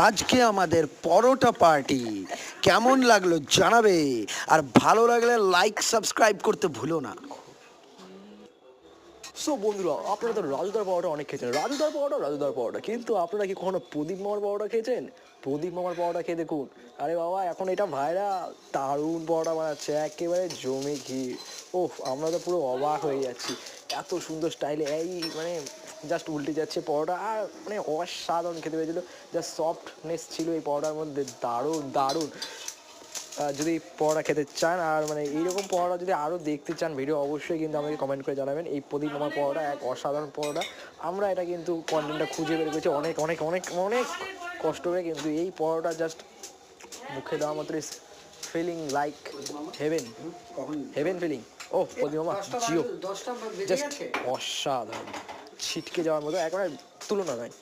আজকে আমাদের পরোটা পার্টি কেমন লাগলো জানাবে, আর ভালো লাগলে লাইক সাবস্ক্রাইব করতে ভুলো না। সো বন্ধুরা, আপনারা তো রাজুদার পাওয়াটা অনেক খেয়েছেন, রাজুদার পাওয়াটা, কিন্তু আপনারা কি কখনো প্রদীপ মামার পাওয়াটা খেয়েছেন? প্রদীপ মামার পাওয়াটা খেয়ে দেখুন। আরে বাবা, এখন এটা ভাইরাল, দারুণ পাওয়াটা বানাচ্ছে, একেবারে জমে ঘি। ওহ, আমরা তো পুরো অবাক হয়ে যাচ্ছি, এত সুন্দর স্টাইলে এই মানে জাস্ট উল্টে যাচ্ছে পরোটা, আর মানে অসাধারণ খেতে পেয়েছিল। জাস্ট সফটনেস ছিল এই পরোটার মধ্যে, দারুণ দারুণ। যদি পরোটা খেতে চান আর মানে এইরকম পরোটা যদি আরও দেখতে চান ভিডিও, অবশ্যই কিন্তু আমাকে কমেন্ট করে জানাবেন। এই প্রদীপ মামার পরোটা এক অসাধারণ পরোটা। আমরা এটা কিন্তু কন্টেন্টটা খুঁজে বের করেছি অনেক অনেক অনেক অনেক কষ্ট করে, কিন্তু এই পরোটা জাস্ট মুখে দেওয়া মাত্র feeling like heaven, heaven feeling. ও প্রদীপ মামা জিও, জাস্ট অসাধারণ, ছিটকে যাওয়ার মতো, একেবারে তুলনা নয়।